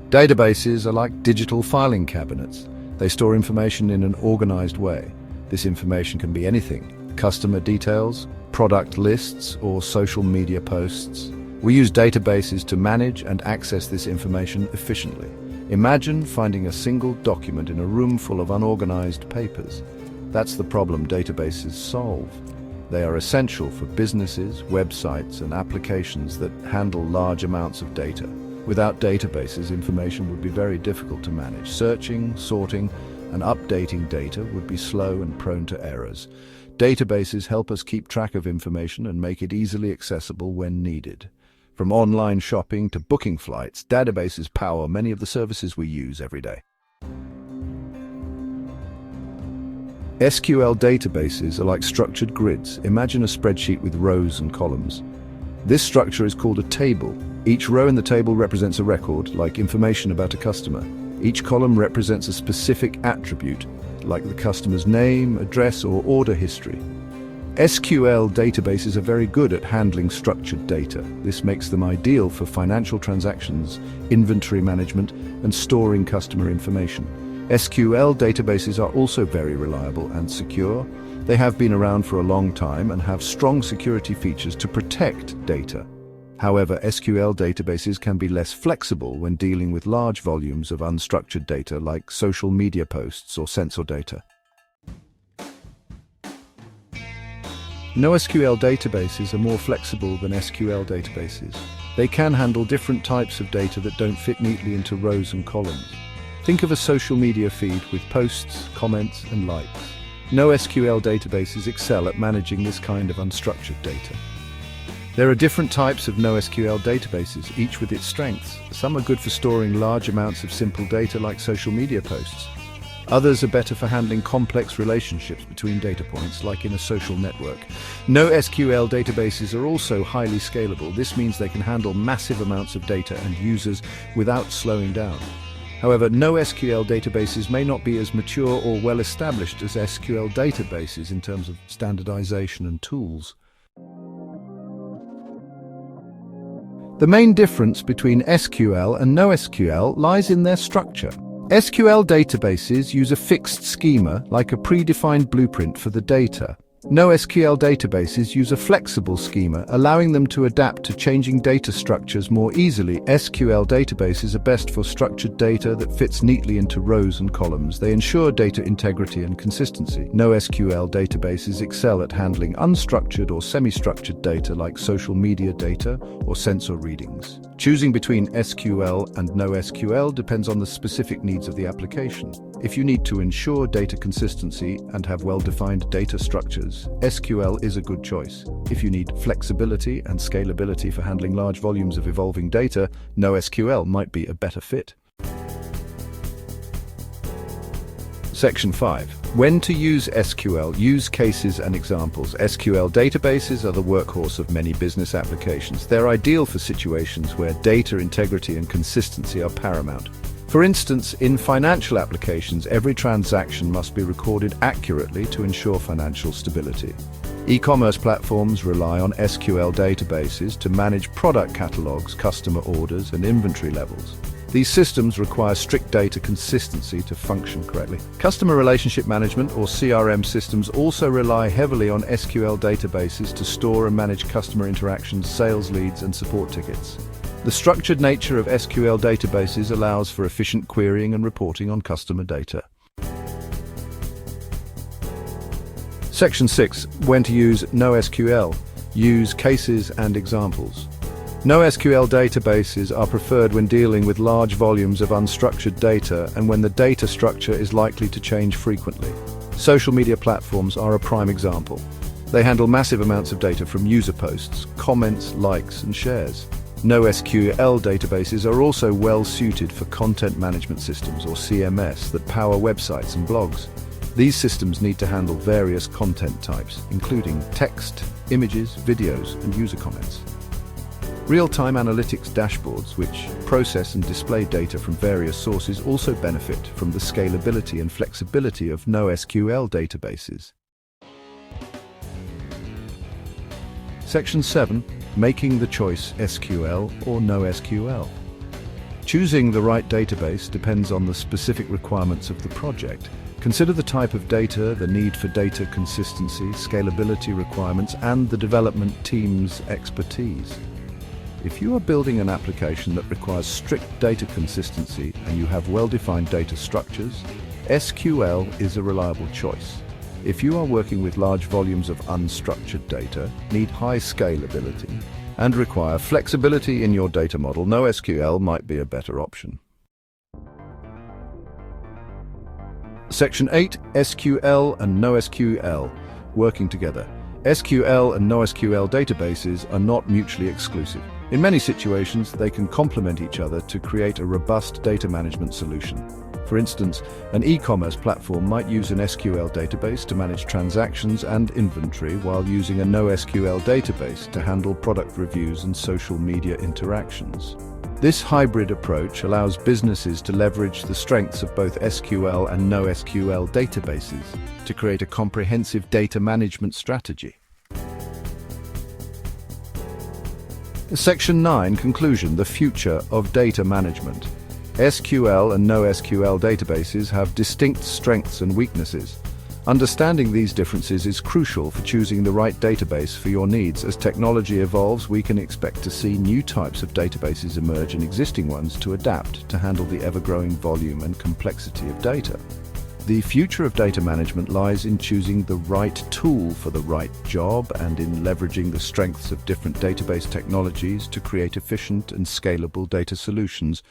Databases are like digital filing cabinets. They store information in an organized way. This information can be anything: customer details, product lists, or social media posts. We use databases to manage and access this information efficiently. Imagine finding a single document in a room full of unorganized papers. That's the problem databases solve. They are essential for businesses, websites, and applications that handle large amounts of data. Without databases, information would be very difficult to manage. Searching, sorting, and updating data would be slow and prone to errors. Databases help us keep track of information and make it easily accessible when needed. From online shopping to booking flights, databases power many of the services we use every day. SQL databases are like structured grids. Imagine a spreadsheet with rows and columns. This structure is called a table. Each row in the table represents a record, like information about a customer. Each column represents a specific attribute, like the customer's name, address, or order history. SQL databases are very good at handling structured data. This makes them ideal for financial transactions, inventory management, and storing customer information. SQL databases are also very reliable and secure. They have been around for a long time and have strong security features to protect data. However, SQL databases can be less flexible when dealing with large volumes of unstructured data like social media posts or sensor data. NoSQL databases are more flexible than SQL databases. They can handle different types of data that don't fit neatly into rows and columns. Think of a social media feed with posts, comments, and likes. NoSQL databases excel at managing this kind of unstructured data. There are different types of NoSQL databases, each with its strengths. Some are good for storing large amounts of simple data like social media posts. Others are better for handling complex relationships between data points, like in a social network. NoSQL databases are also highly scalable. This means they can handle massive amounts of data and users without slowing down. However, NoSQL databases may not be as mature or well established as SQL databases in terms of standardization and tools. The main difference between SQL and NoSQL lies in their structure. SQL databases use a fixed schema, like a predefined blueprint for the data. NoSQL databases use a flexible schema, allowing them to adapt to changing data structures more easily. SQL databases are best for structured data that fits neatly into rows and columns. They ensure data integrity and consistency. NoSQL databases excel at handling unstructured or semi-structured data like social media data or sensor readings. Choosing between SQL and NoSQL depends on the specific needs of the application. If you need to ensure data consistency and have well-defined data structures, SQL is a good choice. If you need flexibility and scalability for handling large volumes of evolving data, NoSQL might be a better fit. Section 5. When to use SQL, use cases and examples. SQL databases are the workhorse of many business applications. They're ideal for situations where data integrity and consistency are paramount. For instance, in financial applications, every transaction must be recorded accurately to ensure financial stability. E-commerce platforms rely on SQL databases to manage product catalogs, customer orders, and inventory levels. These systems require strict data consistency to function correctly. Customer relationship management, or CRM systems, also rely heavily on SQL databases to store and manage customer interactions, sales leads, and support tickets. The structured nature of SQL databases allows for efficient querying and reporting on customer data. Section 6. When to use NoSQL. Use cases and examples. NoSQL databases are preferred when dealing with large volumes of unstructured data and when the data structure is likely to change frequently. Social media platforms are a prime example. They handle massive amounts of data from user posts, comments, likes, and shares. NoSQL databases are also well suited for content management systems, or CMS, that power websites and blogs. These systems need to handle various content types, including text, images, videos, and user comments. Real-time analytics dashboards, which process and display data from various sources, also benefit from the scalability and flexibility of NoSQL databases. Section 7. Making the choice: SQL or NoSQL. Choosing the right database depends on the specific requirements of the project. Consider the type of data, the need for data consistency, scalability requirements, and the development team's expertise. If you are building an application that requires strict data consistency and you have well-defined data structures, SQL is a reliable choice. If you are working with large volumes of unstructured data, need high scalability, and require flexibility in your data model, NoSQL might be a better option. Section 8, SQL and NoSQL working together. SQL and NoSQL databases are not mutually exclusive. In many situations, they can complement each other to create a robust data management solution. For instance, an e-commerce platform might use an SQL database to manage transactions and inventory while using a NoSQL database to handle product reviews and social media interactions. This hybrid approach allows businesses to leverage the strengths of both SQL and NoSQL databases to create a comprehensive data management strategy. Section 9, Conclusion: the future of data management. SQL and NoSQL databases have distinct strengths and weaknesses. Understanding these differences is crucial for choosing the right database for your needs. As technology evolves, we can expect to see new types of databases emerge and existing ones to adapt to handle the ever-growing volume and complexity of data. The future of data management lies in choosing the right tool for the right job and in leveraging the strengths of different database technologies to create efficient and scalable data solutions.